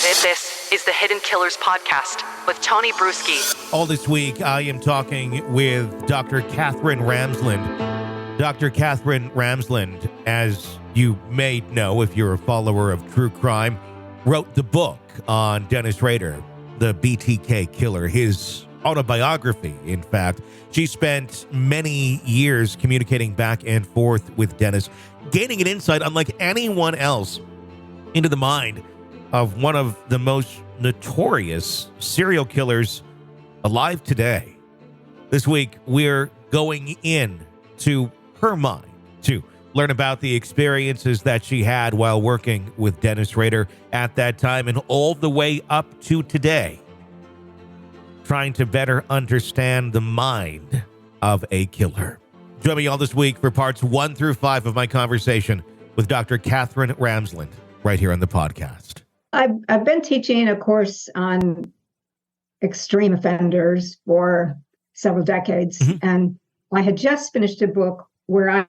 This is the Hidden Killers podcast with Tony Brueski. All this week, I am talking with Dr. Katherine Ramsland. Dr. Katherine Ramsland, as you may know if you're a follower of true crime, wrote the book on Dennis Rader, the BTK Killer, his autobiography, in fact. She spent many years communicating back and forth with Dennis, gaining an insight unlike anyone else into the mind of one of the most notorious serial killers alive today. This week, we're going in to her mind to learn about the experiences that she had while working with Dennis Rader at that time and all the way up to today, trying to better understand the mind of a killer. Join me all this week for parts 1 through 5 of my conversation with Dr. Katherine Ramsland right here on the podcast. I've been teaching a course on extreme offenders for several decades, and I had just finished a book where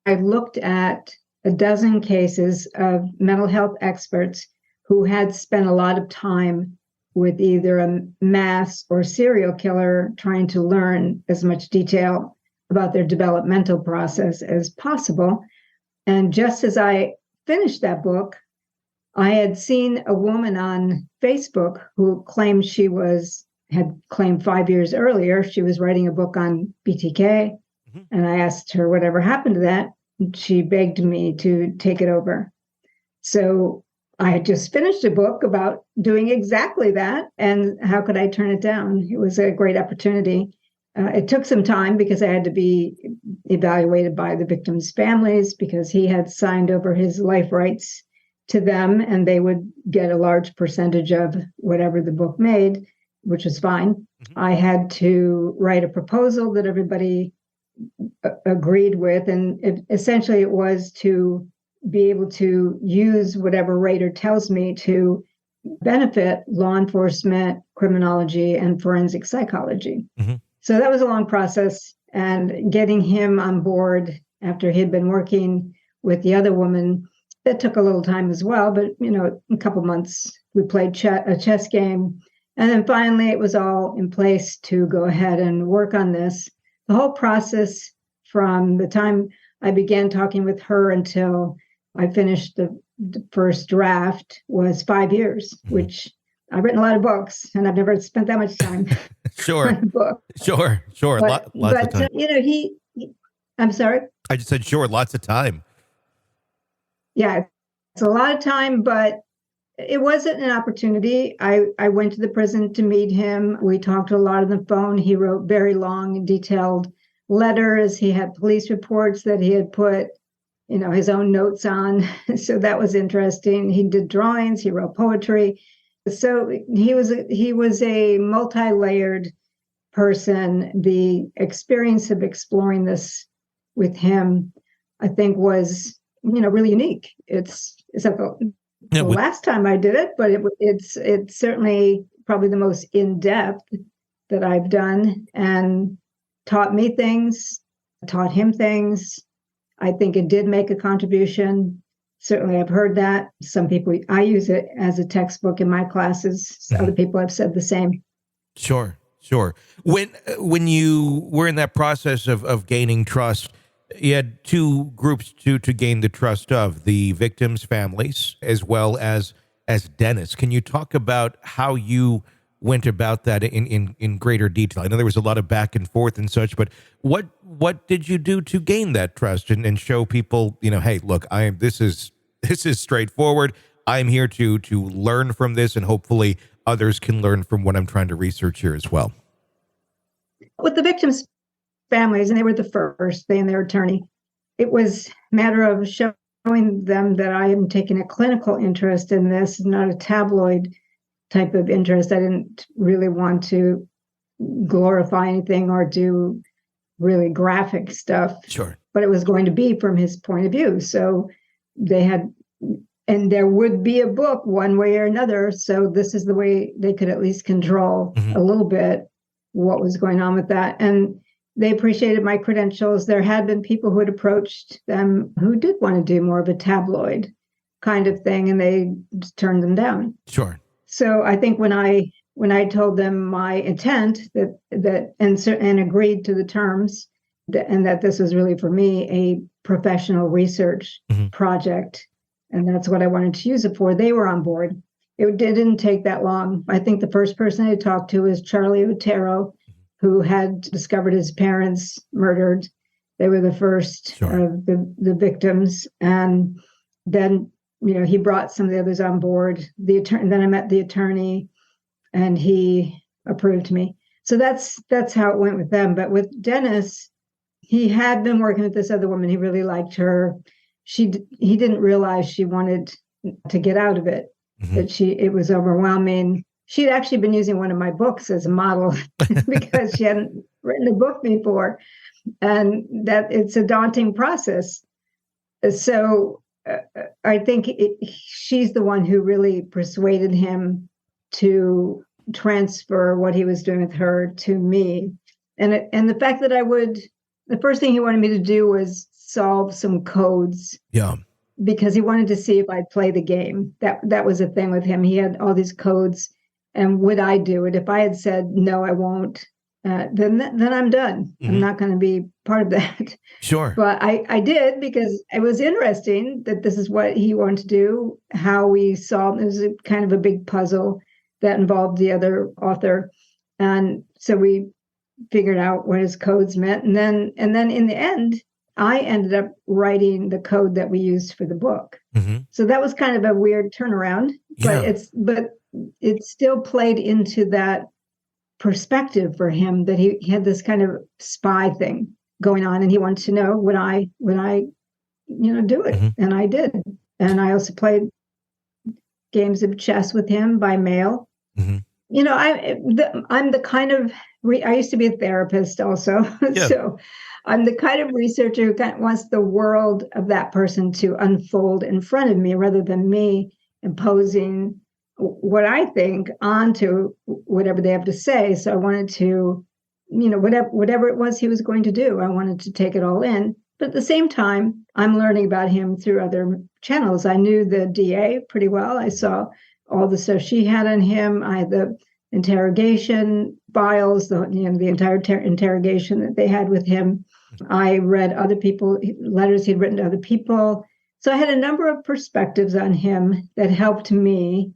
I looked at a dozen cases of mental health experts who had spent a lot of time with either a mass or serial killer trying to learn as much detail about their developmental process as possible. And just as I finished that book, I had seen a woman on Facebook who claimed had claimed 5 years earlier she was writing a book on BTK. And I asked her whatever happened to that. And she begged me to take it over. So I had just finished a book about doing exactly that. And how could I turn it down? It was a great opportunity. It took some time because I had to be evaluated by the victims' families because he had signed over his life rights to them, and they would get a large percentage of whatever the book made, which was fine. I had to write a proposal that everybody agreed with, and essentially it was to be able to use whatever Rader tells me to benefit law enforcement, criminology, and forensic psychology. So that was a long process, and getting him on board after he'd been working with the other woman, that took a little time as well, but, a couple months, we played a chess game. And then finally, it was all in place to go ahead and work on this. The whole process from the time I began talking with her until I finished the first draft was 5 years, which I've written a lot of books, and I've never spent that much time Sure. on a book. Sure. Lots of time. I'm sorry? I just said, sure, lots of time. Yeah, it's a lot of time, but it wasn't an opportunity. I went to the prison to meet him. We talked a lot on the phone. He wrote very long and detailed letters. He had police reports that he had put, his own notes on. So that was interesting. He did drawings. He wrote poetry. So he was a multi-layered person. The experience of exploring this with him, I think, was really unique. It's not the last time I did it, but it's certainly probably the most in-depth that I've done, and taught me things, taught him things. I think it did make a contribution. Certainly, I've heard that. Some people, I use it as a textbook in my classes. Other people have said the same. Sure. When you were in that process of gaining trust, you had two groups to gain the trust of, the victims' families as well as Dennis. Can you talk about how you went about that in greater detail? I know there was a lot of back and forth and such, but what did you do to gain that trust and show people, hey, look, this is straightforward. I'm here to learn from this, and hopefully others can learn from what I'm trying to research here as well. With the victims' families, and they were the first, they and their attorney, it was a matter of showing them that I am taking a clinical interest in this, not a tabloid type of interest. I didn't really want to glorify anything or do really graphic stuff. Sure. But it was going to be from his point of view. So they had, and there would be a book one way or another. So this is the way they could at least control a little bit what was going on with that. And they appreciated my credentials. There had been people who had approached them who did want to do more of a tabloid kind of thing, and they just turned them down. Sure. So I think when I told them my intent and agreed to the terms and that this was really for me a professional research project, and that's what I wanted to use it for, they were on board. It didn't take that long. I think the first person I talked to was Charlie Otero, who had discovered his parents murdered. They were the first of the victims. And then, he brought some of the others on board. Then I met the attorney, and he approved me. So that's how it went with them. But with Dennis, he had been working with this other woman. He really liked her. He didn't realize she wanted to get out of it. That it was overwhelming. She'd actually been using one of my books as a model because she hadn't written a book before, and that it's a daunting process. So I think she's the one who really persuaded him to transfer what he was doing with her to me. And the fact that the first thing he wanted me to do was solve some codes. Yeah. Because he wanted to see if I'd play the game. That was a thing with him. He had all these codes, and would I do it? If I had said no, I won't, then I'm done. I'm not going to be part of that. Sure. But I did, because it was interesting that this is what he wanted to do. How we solved it was a kind of a big puzzle that involved the other author, and so we figured out what his codes meant, and then in the end, I ended up writing the code that we used for the book. So that was kind of a weird turnaround, but it still played into that perspective for him, that he had this kind of spy thing going on, and he wanted to know would I do it, and I did. And I also played games of chess with him by mail. I'm the kind of I used to be a therapist also, so I'm the kind of researcher who wants the world of that person to unfold in front of me, rather than me imposing what I think onto whatever they have to say. So I wanted to, whatever it was he was going to do, I wanted to take it all in. But at the same time, I'm learning about him through other channels. I knew the DA pretty well. I saw all the stuff she had on him. I had the interrogation files, the entire interrogation that they had with him. I read other letters he'd written to other people. So I had a number of perspectives on him that helped me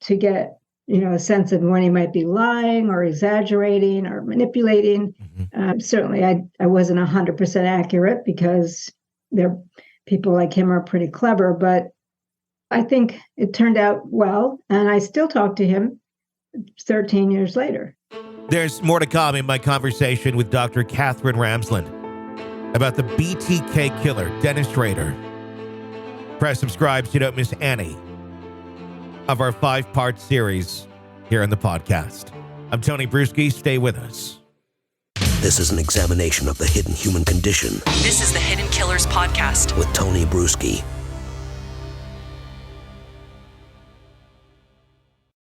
to get, a sense of when he might be lying or exaggerating or manipulating. Certainly I wasn't 100% accurate, because people like him are pretty clever, but I think it turned out well. And I still talk to him 13 years later. There's more to come in my conversation with Dr. Katherine Ramsland about the BTK Killer, Dennis Rader. Press subscribe so you don't miss any of our 5-part series here on the podcast. I'm Tony Brueski. Stay with us. This is an examination of the hidden human condition. This is the Hidden Killers podcast with Tony Brueski.